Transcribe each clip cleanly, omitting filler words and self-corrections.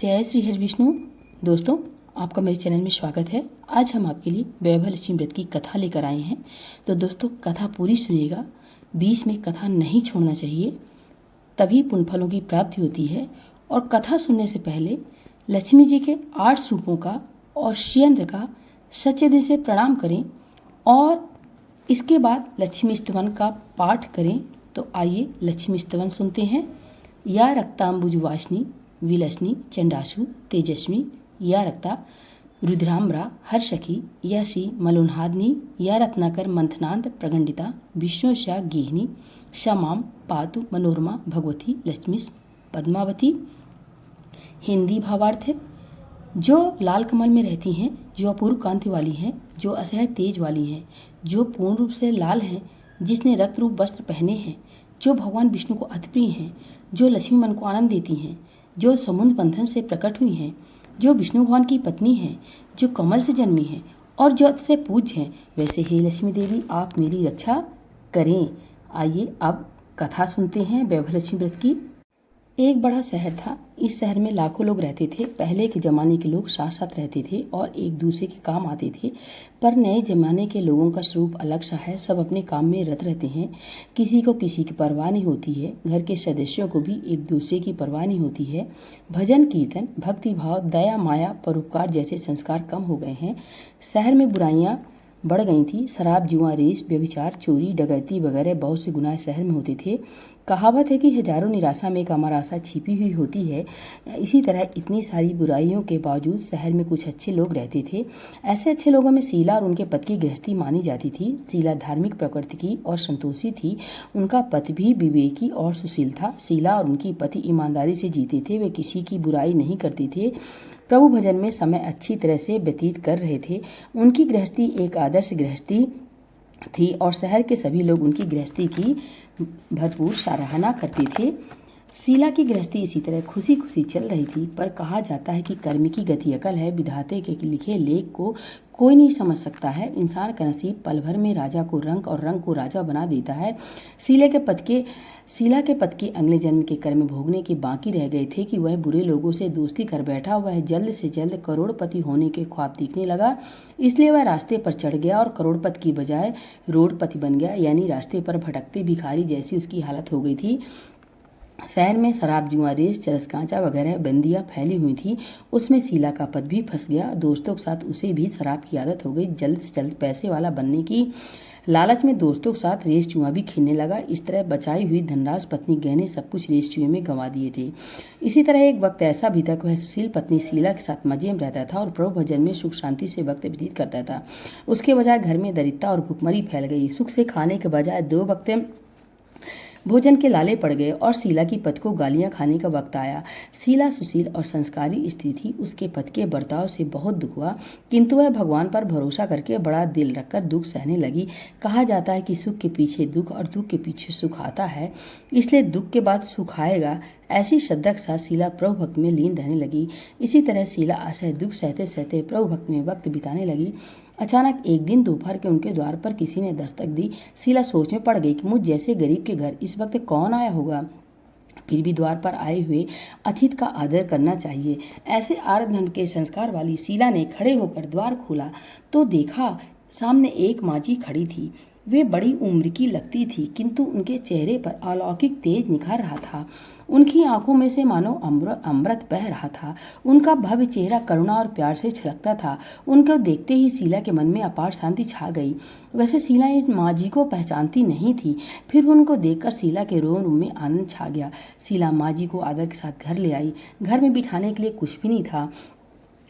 जय श्री हरि विष्णु। दोस्तों, आपका मेरे चैनल में स्वागत है। आज हम आपके लिए वैभव लक्ष्मी व्रत की कथा लेकर आए हैं। तो दोस्तों, कथा पूरी सुनिएगा, बीच में कथा नहीं छोड़ना चाहिए, तभी पुण्य फलों की प्राप्ति होती है। और कथा सुनने से पहले लक्ष्मी जी के 8 स्वरूपों का और श्रीयंत्र का सच्चे दिल से प्रणाम करें और इसके बाद लक्ष्मी स्तवन का पाठ करें। तो आइए लक्ष्मी स्तवन सुनते हैं। या रक्तांबुज वासनी विलसनी चंडासु तेजस्वी या रक्ता रुद्राम्बरा हर्षखी या श्री मलोन्हादिनी या रत्नाकर मंथनांत प्रगंडिता विष्णुशा गेहिनी क्षमाम पातु मनोरमा भगवती लक्ष्मी पद्मावती। हिंदी भावार्थ है, जो लाल कमल में रहती हैं, जो अपूर्व कांति वाली हैं, जो असह्य तेज वाली हैं, जो पूर्ण रूप से लाल हैं, जिसने रक्त रूप वस्त्र पहने हैं, जो भगवान विष्णु को अति प्रिय हैं, जो लक्ष्मी मन को आनंद देती हैं, जो समुद्र बंधन से प्रकट हुई हैं, जो विष्णु भगवान की पत्नी हैं, जो कमल से जन्मी हैं और जो अति से पूज्य हैं, वैसे हे लक्ष्मी देवी आप मेरी रक्षा करें। आइए अब कथा सुनते हैं वैभव लक्ष्मी व्रत की। एक बड़ा शहर था। इस शहर में लाखों लोग रहते थे। पहले के ज़माने के लोग साथ साथ रहते थे और एक दूसरे के काम आते थे, पर नए ज़माने के लोगों का स्वरूप अलग सा है। सब अपने काम में रत रहते हैं, किसी को किसी की परवाह नहीं होती है। घर के सदस्यों को भी एक दूसरे की परवाह नहीं होती है। भजन कीर्तन, भक्ति भाव, दया माया, परोपकार जैसे संस्कार कम हो गए हैं। शहर में बुराइयाँ बढ़ गई थी। शराब, जुआ, रेस, व्यभिचार, चोरी, डकैती वगैरह बहुत से गुनाह शहर में होते थे। कहावत है कि हजारों निराशा में एक अमर आशा छिपी हुई होती है। इसी तरह इतनी सारी बुराइयों के बावजूद शहर में कुछ अच्छे लोग रहते थे। ऐसे अच्छे लोगों में शीला और उनके पति की गृहस्थी मानी जाती थी। शीला धार्मिक प्रकृति की और संतोषी थी। उनका पति भी विवेकी और सुशील था। शीला और उनकी पति ईमानदारी से जीते थे। वे किसी की बुराई नहीं करते थे। प्रभु भजन में समय अच्छी तरह से व्यतीत कर रहे थे। उनकी गृहस्थी एक आदर्श गृहस्थी थी और शहर के सभी लोग उनकी गृहस्थी की भरपूर सराहना करते थे। शीला की गृहस्थी इसी तरह खुशी खुशी चल रही थी, पर कहा जाता है कि कर्म की गति अकल है। विधाते के लिखे लेख को कोई नहीं समझ सकता है। इंसान का नसीब पल भर में राजा को रंक और रंक को राजा बना देता है। शीला के पद के अगले जन्म के कर्म भोगने के बाकी रह गए थे कि वह बुरे लोगों से दोस्ती कर बैठा। वह जल्द से जल्द करोड़पति होने के ख्वाब देखने लगा, इसलिए वह रास्ते पर चढ़ गया और करोड़पति की बजाय रोडपति बन गया, यानी रास्ते पर भटकते भिखारी जैसी उसकी हालत हो गई थी। शहर में शराब, जुआ, रेस, चरस, गांजा वगैरह बंदियां फैली हुई थी। उसमें शीला का पद भी फंस गया। दोस्तों के साथ उसे भी शराब की आदत हो गई। जल्द से जल्द पैसे वाला बनने की लालच में दोस्तों के साथ रेस जुआ भी खेलने लगा। इस तरह बचाई हुई धनराज, पत्नी, गहने सब कुछ रेस जुए में गंवा दिए थे। इसी तरह एक वक्त ऐसा भी था कि वह सुशील पत्नी शीला के साथ मजे में रहता था और प्रभु भजन में सुख शांति से वक्त व्यतीत करता था। उसके बजाय घर में दरिद्रता और भुखमरी फैल गई। सुख से खाने के बजाय 2 वक्त भोजन के लाले पड़ गए और शीला की पति को गालियां खाने का वक्त आया। शीला सुशील और संस्कारी स्त्री थी। उसके पति के बर्ताव से बहुत दुख हुआ, किंतु वह भगवान पर भरोसा करके बड़ा दिल रखकर दुख सहने लगी। कहा जाता है कि सुख के पीछे दुख और दुख के पीछे सुख आता है, इसलिए दुख के बाद सुख आएगा। ऐसी श्रद्धा के साथ शीला प्रभु भक्त में लीन रहने लगी। इसी तरह शीला असह्य दुख सहते सहते प्रभु भक्त में वक्त बिताने लगी। अचानक एक दिन दोपहर के उनके द्वार पर किसी ने दस्तक दी। शीला सोच में पड़ गई कि मुझ जैसे गरीब के घर इस वक्त कौन आया होगा। फिर भी द्वार पर आए हुए अतिथि का आदर करना चाहिए। ऐसे आर्धधन के संस्कार वाली शीला ने खड़े होकर द्वार खोला तो देखा सामने एक माजी खड़ी थी। वे बड़ी उम्र की लगती थी, किंतु उनके चेहरे पर अलौकिक तेज निखर रहा था। उनकी आंखों में से मानो अमृत बह रहा था। उनका भव्य चेहरा करुणा और प्यार से छलकता था। उनको देखते ही शीला के मन में अपार शांति छा गई। वैसे शीला इस माजी को पहचानती नहीं थी, फिर उनको देखकर शीला के रोम में आनंद छा गया। शीला माजी को आदर के साथ घर ले आई। घर में बिठाने के लिए कुछ भी नहीं था,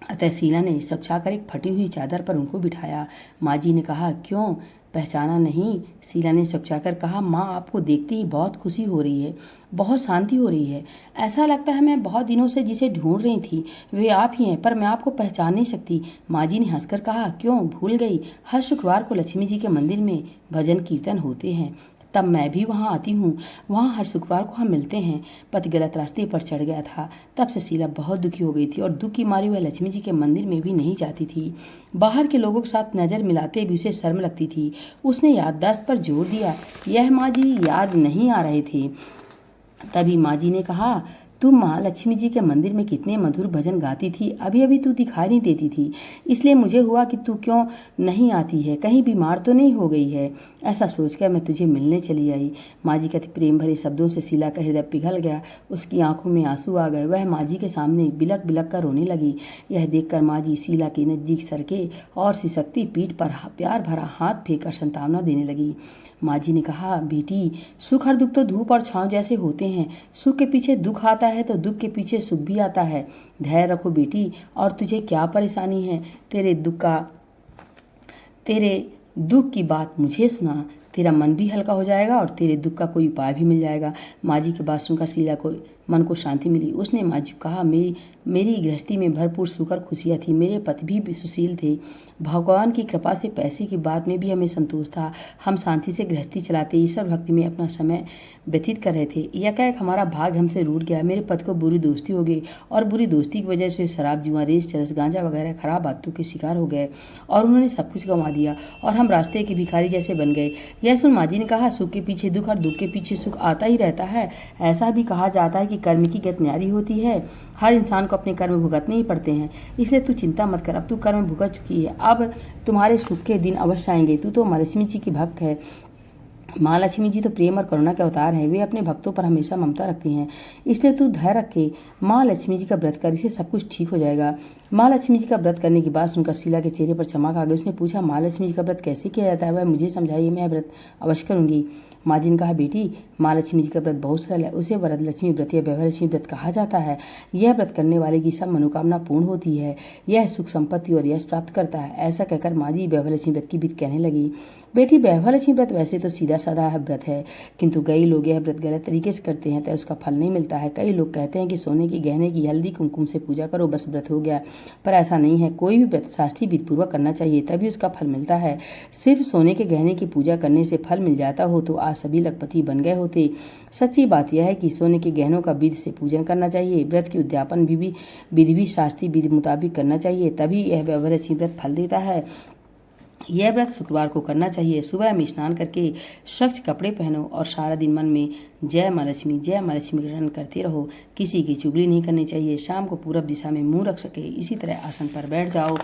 अतः शीला ने सकुचाकर एक फटी हुई चादर पर उनको बिठाया। माजी ने कहा, क्यों पहचाना नहीं? शीला ने सकुचाकर कहा, माँ आपको देखते ही बहुत खुशी हो रही है, बहुत शांति हो रही है। ऐसा लगता है मैं बहुत दिनों से जिसे ढूंढ रही थी वे आप ही हैं, पर मैं आपको पहचान नहीं सकती। माजी ने हंसकर कहा, क्यों भूल गई? हर शुक्रवार को लक्ष्मी जी के मंदिर में भजन कीर्तन होते हैं, तब मैं भी वहाँ आती हूँ। वहाँ हर शुक्रवार को हम मिलते हैं। पति गलत रास्ते पर चढ़ गया था। तब से शीला बहुत दुखी हो गई थी और दुख की मारी वह लक्ष्मी जी के मंदिर में भी नहीं जाती थी। बाहर के लोगों के साथ नज़र मिलाते भी उसे शर्म लगती थी। उसने याददाश्त पर जोर दिया। यह माँ जी याद नहीं आ रहे थे। तभी माँ जी ने कहा, तुम महालक्ष्मी जी के मंदिर में कितने मधुर भजन गाती थी, अभी अभी तू दिखाई नहीं देती थी, इसलिए मुझे हुआ कि तू क्यों नहीं आती है, कहीं बीमार तो नहीं हो गई है। ऐसा सोचकर मैं तुझे मिलने चली आई। माँ जी के प्रेम भरे शब्दों से शीला का हृदय पिघल गया। उसकी आंखों में आंसू आ गए। वह माँ जी के सामने बिलक बिलक कर रोने लगी। यह देखकर माँ जी शीला के नजदीक सरके और सिसकती पीठ पर प्यार भरा हाथ फेंककर सांत्वना देने लगी। माँ जी ने कहा, बेटी, सुख और दुख तो धूप और छांव जैसे होते हैं। सुख के पीछे दुख आता है तो दुख के पीछे सुख भी आता है। धैर्य रखो बेटी। और तुझे क्या परेशानी है? तेरे दुख की बात मुझे सुना, तेरा मन भी हल्का हो जाएगा और तेरे दुख का कोई उपाय भी मिल जाएगा। माँ जी की बात सुनकर शीला को मन को शांति मिली। उसने माँ जी को कहा, मेरी गृहस्थी में भरपूर सुख और खुशियाँ थी। मेरे पति भी सुशील थे। भगवान की कृपा से पैसे की बात में भी हमें संतोष था। हम शांति से गृहस्थी चलाते ईश्वर भक्ति में अपना समय व्यतीत कर रहे थे। एकाएक हमारा भाग हमसे रूठ गया। मेरे पति को बुरी दोस्ती हो गई और बुरी दोस्ती की वजह से शराब, जुआ, रेस, चरस, गांजा वगैरह खराब बातों के शिकार हो गए और उन्होंने सब कुछ गंवा दिया और हम रास्ते के भिखारी जैसे बन गए। यह सुन माँ जी ने कहा, सुख के पीछे दुख और दुख के पीछे सुख आता ही रहता है। ऐसा भी कहा जाता है कि कर्म की गति न्यारी होती है। हर इंसान को अपने कर्म भुगतने ही पड़ते हैं। इसलिए तू चिंता मत कर, अब तू कर्म भुगत चुकी है। अब तुम्हारे सुख के दिन अवश्य आएंगे। तू तो महालक्ष्मी जी की भक्त है। महालक्ष्मी जी तो प्रेम और करुणा के अवतार हैं। वे अपने भक्तों पर हमेशा ममता रखती हैं। इसलिए तू धैर्य रखे, माँ लक्ष्मी जी का व्रत कर, इससे सब कुछ ठीक हो जाएगा। माँ लक्ष्मी जी का व्रत करने की बात सुनकर शीला के चेहरे पर चमक आ गई। उसने पूछा, माँ लक्ष्मी जी का व्रत कैसे किया जाता है? वह मुझे समझाइए, मैं व्रत अवश्य करूंगी। माँ जी ने कहा, बेटी, माँ लक्ष्मी जी का व्रत बहुत सरल है। उसे वरदलक्ष्मी व्रत या वैभवलक्ष्मी व्रत कहा जाता है। यह व्रत करने वाले की सब मनोकामना पूर्ण होती है। यह सुख संपत्ति और यश प्राप्त करता है। ऐसा कहकर माँ जी वैभवलक्ष्मी व्रत की विधि कहने लगी। बेटी, वैभवलक्ष्मी व्रत वैसे तो सीधा साधा व्रत है, किंतु कई लोग यह व्रत गलत तरीके से करते हैं तो उसका फल नहीं मिलता है। कई लोग कहते हैं कि सोने की, गहने की, हल्दी कुमकुम से पूजा करो, बस व्रत हो गया। पर ऐसा नहीं है। कोई भी व्रत शास्त्रीय विधि पूर्वक करना चाहिए, तभी उसका फल मिलता है। सिर्फ सोने के गहने की पूजा करने से फल मिल जाता हो तो आज सभी लखपति बन गए होते। सच्ची बात यह है कि सोने के गहनों का विधि से पूजन करना चाहिए। व्रत की उद्यापन विधि भी शास्त्रीय विधि मुताबिक करना चाहिए, तभी यह वैभवलक्ष्मी व्रत फल देता है। यह व्रत शुक्रवार को करना चाहिए। सुबह में स्नान करके स्वच्छ कपड़े पहनो और सारा दिन मन में जय माँ लक्ष्मी गान करते रहो। किसी की चुगली नहीं करनी चाहिए। शाम को पूरब दिशा में मुंह रख सके इसी तरह आसन पर बैठ जाओ।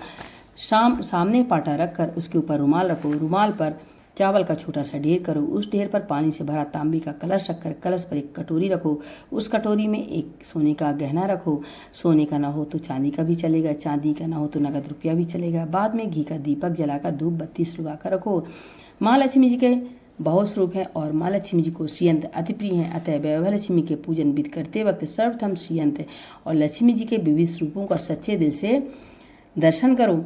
सामने पाटा रखकर उसके ऊपर रुमाल रखो। रुमाल पर चावल का छोटा सा ढेर करो। उस ढेर पर पानी से भरा तांबे का कलश रखकर कलश पर एक कटोरी रखो। उस कटोरी में एक सोने का गहना रखो। सोने का ना हो तो चांदी का भी चलेगा, चांदी का ना हो तो नगद रुपया भी चलेगा। बाद में घी का दीपक जलाकर धूप बत्ती सुलगाकर रखो। माँ लक्ष्मी जी के बहुत स्वरूप हैं और माँ लक्ष्मी जी को श्रीयंत्र अति प्रिय हैं। अतः वैभवलक्ष्मी के पूजन विधि करते वक्त सर्वप्रथम श्रीयंत्र और लक्ष्मी जी के विविध स्वरूपों का सच्चे दिल से दर्शन करो।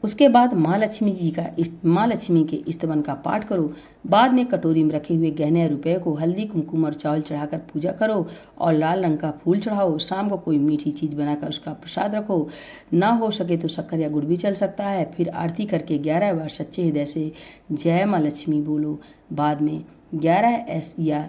उसके बाद माँ लक्ष्मी के स्तवन का पाठ करो। बाद में कटोरी में रखे हुए गहने रुपए को हल्दी कुमकुम और चावल चढ़ाकर पूजा करो और लाल रंग का फूल चढ़ाओ। शाम को कोई मीठी चीज बनाकर उसका प्रसाद रखो। ना हो सके तो शक्कर या गुड़ भी चल सकता है। फिर आरती करके 11 बार सच्चे हृदय से जय माँ लक्ष्मी बोलो। बाद में 11 या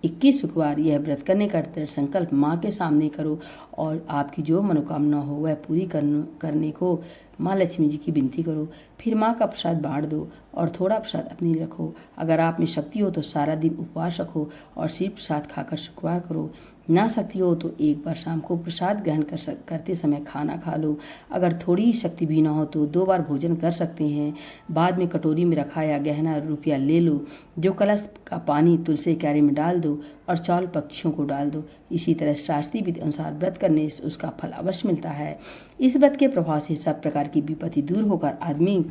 21 शुक्रवार यह व्रत करने का दृढ़ संकल्प माँ के सामने करो और आपकी जो मनोकामना हो वह पूरी करने को माँ लक्ष्मी जी की विनती करो। फिर माँ का प्रसाद बांट दो और थोड़ा प्रसाद अपने लिए रखो। अगर आप में शक्ति हो तो सारा दिन उपवास रखो और सिर्फ प्रसाद खाकर शुक्रवार करो। ना शक्ति हो तो एक बार शाम को प्रसाद ग्रहण करते समय खाना खा लो। अगर थोड़ी शक्ति भी ना हो तो 2 बार भोजन कर सकते हैं। बाद में कटोरी में रखा या गहना रुपया ले लो। जो कलश का पानी तुलसी क्यारे में डाल दो और चावल पक्षियों को डाल दो। इसी तरह शास्त्रीय विधि अनुसार व्रत करने से उसका फल अवश्य मिलता है। इस व्रत के प्रभाव से सब प्रकार की विपत्ति दूर होकर आदमी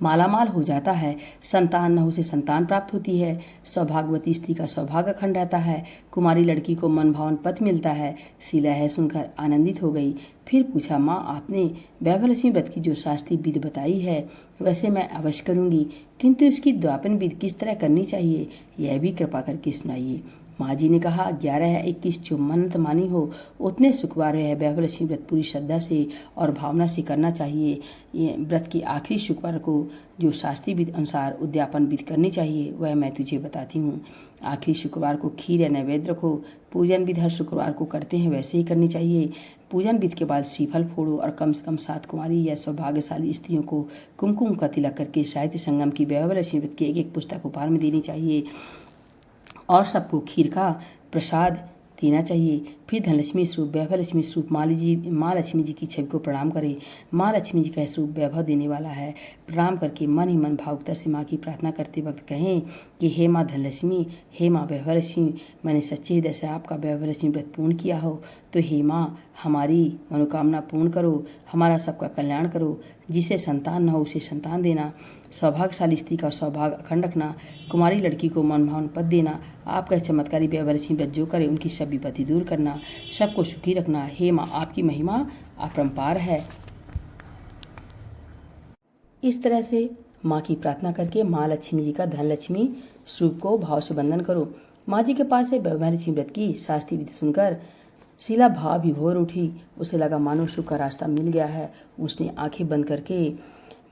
मालामाल हो जाता है। संतान न हो से संतान प्राप्त होती है। सौभाग्यवती स्त्री का सौभाग्य खंड रहता है। कुमारी लड़की को मन भावन पति मिलता है। शीला यह सुनकर आनंदित हो गई। फिर पूछा, माँ, आपने वैभवलक्ष्मी व्रत की जो शास्त्रीय विधि बताई है वैसे मैं अवश्य करूँगी, किंतु इसकी द्वापन विधि किस तरह करनी चाहिए यह भी कृपा करके सुनाइए। माँ जी ने कहा, 11 या 21 जो मन्नत मानी हो उतने शुक्रवार है वैभवलक्ष्मी व्रत पूरी श्रद्धा से और भावना से करना चाहिए। ये व्रत की आखिरी शुक्रवार को जो शास्त्रीय विधि अनुसार उद्यापन विधि करनी चाहिए वह मैं तुझे बताती हूँ। आखिरी शुक्रवार को खीर या नैवेद्य रखो। पूजन विधि हर शुक्रवार को करते हैं वैसे ही करनी चाहिए। पूजन विधि के बाद श्रीफल फोड़ो और कम से कम 7 कुमारी या सौभाग्यशाली स्त्रियों को कुमकुम का तिलक करके साहित्य संगम की वैभवलक्ष्मी व्रत की एक पुस्तक उपहार में देनी चाहिए और सबको खीर का प्रसाद देना चाहिए। फिर धनलक्ष्मी स्वरूप वैभव लक्ष्मी स्वरूप माँ लक्ष्मी जी की छवि को प्रणाम करें। माँ लक्ष्मी जी का स्वरूप वैभव देने वाला है। प्रणाम करके मन ही मन भावुकता से माँ की प्रार्थना करते वक्त कहें कि हे माँ धनलक्ष्मी, हे माँ वैभव लक्ष्मी, मैंने सच्चे हृदय से आपका वैभव लक्ष्मी व्रत पूर्ण किया हो, तो हे माँ हमारी मनोकामना पूर्ण करो, हमारा सबका कल्याण करो। जिसे संतान न हो उसे संतान देना, सौभाग्यशाली स्त्री का सौभाग्य अखंड रखना, कुमारी लड़की को मनभावन पद देना, आपका चमत्कारी वैभव लक्ष्मी व्रत जो करे उनकी सब विपत्ति दूर करना, सबको सुखी रखना। हे माँ आपकी महिमा अपरंपार है। इस तरह से माँ की प्रार्थना करके माँ लक्ष्मी जी का धनलक्ष्मी स्वरूप को भाव से वंदन करो। माँ जी के पास से वैभव लक्ष्मी व्रत की शास्त्रीय विधि सुनकर शीला भाव विभोर उठी। उसे लगा मानो सुख का रास्ता मिल गया है। उसने आंखें बंद करके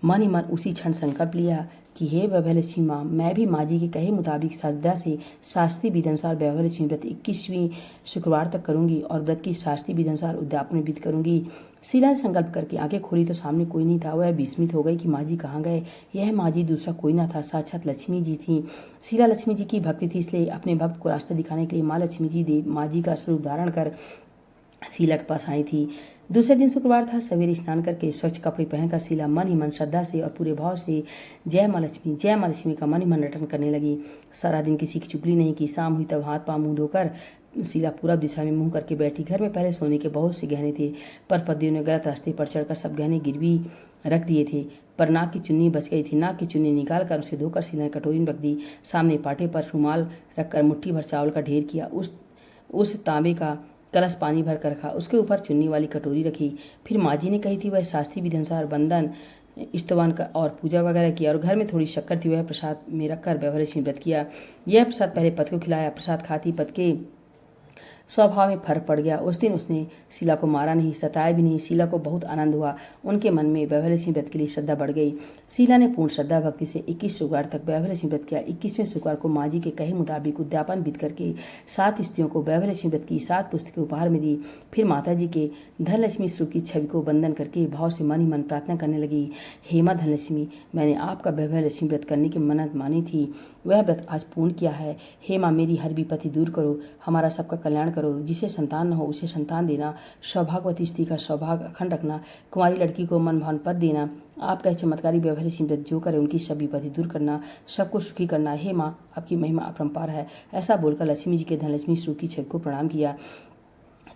मन ही मन उसी क्षण संकल्प लिया कि हे वैभव लक्ष्मी माँ, मैं भी माँ जी के कहे मुताबिक श्रद्धा से शास्त्रीय विधि अनुसार वैभव लक्ष्मी व्रत 21वीं शुक्रवार तक करूंगी और व्रत की शास्त्रीय विधि अनुसार उद्यापन विधि करूंगी। शीला ने संकल्प करके आंखें खोली तो सामने कोई नहीं था। वह विस्मित हो गई कि माँ जी कहाँ गए। यह माँ जी दूसरा कोई ना था, साक्षात लक्ष्मी जी थी। शीला लक्ष्मी जी की भक्ति थी, इसलिए अपने भक्त को रास्ता दिखाने के लिए माँ लक्ष्मी जी माँ जी का स्वरूप धारण कर शीला के पास आई थी। दूसरे दिन शुक्रवार था। सवेरे स्नान करके स्वच्छ कपड़े पहनकर शीला मन ही मन श्रद्धा से और पूरे भाव से जय माँ लक्ष्मी का मन ही मन रटन करने लगी। सारा दिन किसी की चुगली नहीं की। शाम हुई तब हाथ पाँव मुंह धोकर शीला पूरब दिशा में मुंह करके बैठी। घर में पहले सोने के बहुत से गहने थे, पर पतियों ने गलत रास्ते पर चढ़कर सब गहने गिरवी रख दिए थे। पर नाक की चुन्नी बच गई थी। नाक की चुन्नी निकाल कर उसे धोकर शीला ने कटोरी में रख दी। सामने पाटे पर रुमाल रखकर मुट्ठी भर चावल का ढेर किया। उस तांबे का कलश पानी भर कर रखा। उसके ऊपर चुन्नी वाली कटोरी रखी। फिर माँ जी ने कही थी वह शास्त्रीय विधि अनुसार वंदन स्तवन का और पूजा वगैरह किया और घर में थोड़ी शक्कर थी वह प्रसाद में रखकर वैभव लक्ष्मी व्रत किया। यह प्रसाद पहले पति को खिलाया। प्रसाद खाती पति के स्वभाव में फर्क पड़ गया। उस दिन उसने शीला को मारा नहीं, सताया भी नहीं। शीला को बहुत आनंद हुआ। उनके मन में वैभव लक्ष्मी व्रत के लिए श्रद्धा बढ़ गई। शीला ने पूर्ण श्रद्धा भक्ति से 21 शुक्रवार तक वैभव लक्ष्मी व्रत किया। 21वें शुक्रवार को माँ जी के कहे मुताबिक उद्यापन विधि करके 7 स्त्रियों को वैभव लक्ष्मी व्रत की 7 पुस्तकें उपहार में दी। फिर माता जी के धनलक्ष्मी स्वरूप की छवि को वंदन करके भाव से मन ही मन प्रार्थना करने लगी। हे माँ धनलक्ष्मी, मैंने आपका वैभव लक्ष्मी व्रत करने की मन्नत मानी थी, वह व्रत आज पूर्ण किया है। हे माँ मेरी हर विपत्ति दूर करो, हमारा सबका कल्याण करो। जिसे संतान न हो उसे संतान देना, सौभाग्यवती स्त्री का सौभाग्य अखंड रखना, कुमारी लड़की को मनभावन पद देना, आपका चमत्कारी वैभव लक्ष्मी व्रत जो करे उनकी सब विपत्ति दूर करना, सबको सुखी करना। हे माँ आपकी महिमा अपरंपार है। ऐसा बोलकर लक्ष्मी जी के धनलक्ष्मी स्वरूप की छवि को प्रणाम किया।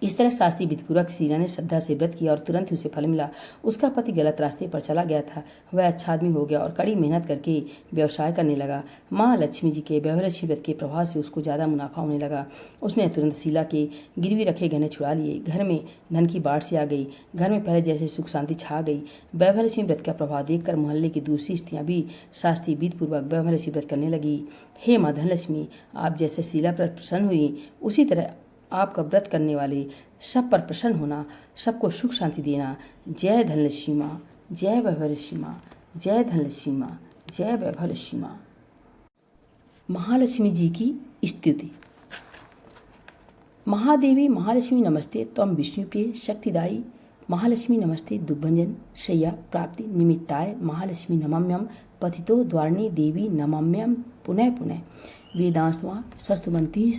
इस तरह शास्त्रीय विधिपूर्वक शीला ने श्रद्धा से व्रत किया और तुरंत ही उसे फल मिला। उसका पति गलत रास्ते पर चला गया था, वह अच्छा आदमी हो गया और कड़ी मेहनत करके व्यवसाय करने लगा। माँ लक्ष्मी जी के वैभव लक्ष्मी व्रत के प्रभाव से उसको ज़्यादा मुनाफा होने लगा। उसने तुरंत शीला के गिरवी रखे गहने छुड़ा लिए। घर में धन की बाढ़ सी आ गई। घर में पहले जैसे सुख शांति छा गई। वैभव लक्ष्मी व्रत का प्रभाव देखकर मोहल्ले की दूसरी स्त्रियाँ भी शास्त्रीय विधिपूर्वक वैभव लक्ष्मी व्रत करने लगी। हे माँ धनलक्ष्मी, आप जैसे शीला पर प्रसन्न हुई उसी तरह आपका व्रत करने वाले सब पर प्रसन्न होना, सबको सुख शांति देना। जय धनलक्ष्मी माँ, जय वैभव लक्ष्मी माँ, जय धनलक्ष्मी माँ, जय वैभव लक्ष्मी माँ। महालक्ष्मी जी की स्तुति। महादेवी महालक्ष्मी नमस्ते त्वं विष्णुप्रिय शक्तिदायी। महालक्ष्मी नमस्ते दुर्भंजन शय्या प्राप्ति निमित्ताय। महालक्ष्मी नमाम्यम पतितो द्वारिणी देवी नमाम्यम पुनः पुनः। वेदांस्तवा शस्त्रवंती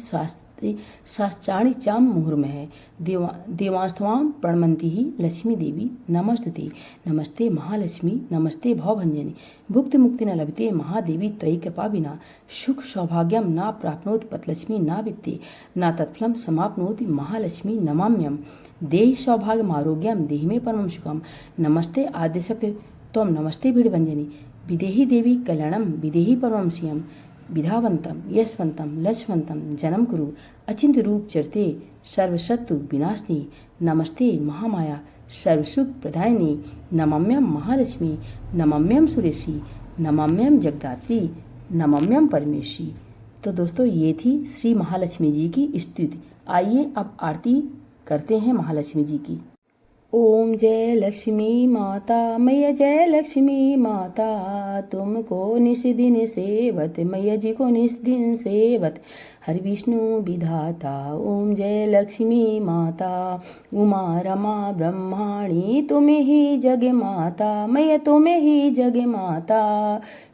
शास्त्राणि चाम मुहुर्मः। देवांस्तवाम प्रणमन्ति ही लक्ष्मी देवी नमस्तुते। नमस्ते महालक्ष्मी नमस्ते भवभंजनी। भुक्ति मुक्ति न लभते महादेवी त्वयि कृपा विना। सुख सौभाग्यम न प्राप्नोति पतलक्ष्मी न वित्ते न तत्फलं समाप्नोति। महालक्ष्मी नमाम्यम देहि सौभाग्यमारोग्यम देहि मे परमं सुखम। नमस्ते आद्यशक्ति त्वं नमस्ते भीड़भंजनी। विदेहि देवी कल्याणम विदेहि परमं श्रियम्। विधावंतम यशवंतम लक्ष्मंतम जन्म कुरु। अचिंत रूप चरते सर्वशत्रु विनाशिनी। नमस्ते महामाया सर्वसुख प्रदायिनी। नमाम्यम महालक्ष्मी नमाम्यम सुरेशी। नमाम्यम जगदात्री नमाम्यम परमेशी। तो दोस्तों ये थी श्री महालक्ष्मी जी की स्तुति। आइए अब आरती करते हैं महालक्ष्मी जी की। ओम जय लक्ष्मी माता मैया जय लक्ष्मी माता। तुमको निस दिन सेवत मैया जी को निस दिन सेवत। हरि विष्णु विधाता ओम जय लक्ष्मी माता। उमा रमा ब्रह्माणी तुम्हें ही जग माता मैया तुम्हें ही जग माता।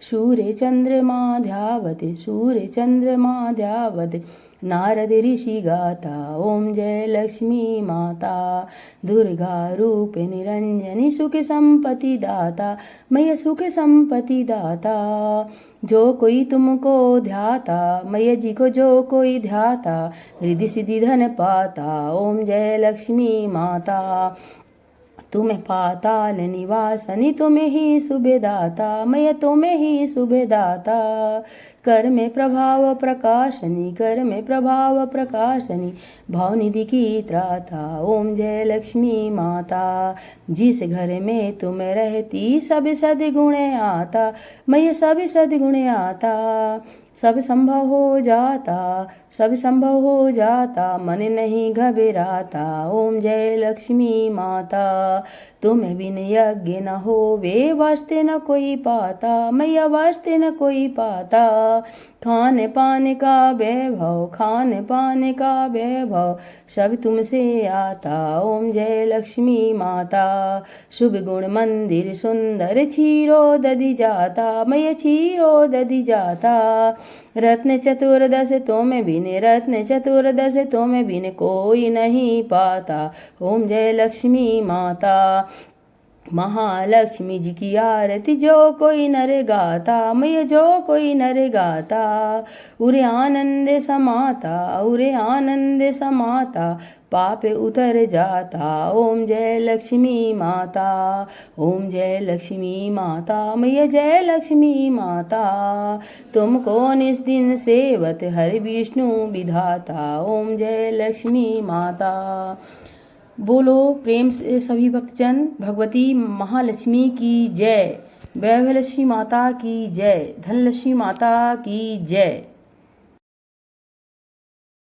सूर्य चंद्रमा ध्यावत सूर्य चंद्रमा ध्यावत। नारद ऋषि गाता ओम जय लक्ष्मी माता। दुर्गा रूप निरंजनी सुख संपत्ति दाता, मैया सुख संपत्ति दाता। जो कोई तुमको ध्याता, मैया जी को जो कोई ध्याता, रिद्धि सिद्धि धन पाता ओम जय लक्ष्मी माता। तुम्हें पाताल निवासनी, तुम्हें ही सुबेदाता, मैया तुम्हें ही सुबेदाता। कर में प्रभाव प्रकाशनी, कर में प्रभाव प्रकाशनी, भावनिधि की त्राता ओम जय लक्ष्मी माता। जिस घर में तुम रहती सब सद्गुण आता, मैया सब सद्गुण आता। सब संभव हो जाता, सब संभव हो जाता, मन नहीं घबराता ओम जय लक्ष्मी माता। तुम्हें बिन यज्ञ न होवे, वास्ते न कोई पाता, मैया वास्ते न कोई पाता। खान पान का वैभव, खान पान का वैभव, सब तुमसे आता ओम जय लक्ष्मी माता। शुभ गुण मंदिर सुंदर, क्षीरो दधि जाता, मैया क्षीरो दधि जाता। रत्न चतुर्दश तुम बिन, रत्न चतुर्दश तुम बिन कोई नहीं पाता ओम जय लक्ष्मी माता। महालक्ष्मी जी की आरती जो कोई नर गाता, मैया जो कोई नर गाता, उरे आनंद समाता, उरे आनंद समाता, पाप उतर जाता ओम जय लक्ष्मी माता। ओम जय लक्ष्मी माता, मैया जय लक्ष्मी माता। तुमको निस दिन सेवत हरि विष्णु विधाता ओम जय लक्ष्मी माता। बोलो प्रेम से सभी भक्तजन भगवती महालक्ष्मी की जय, वैभवलक्ष्मी माता की जय, धनलक्ष्मी माता की जय।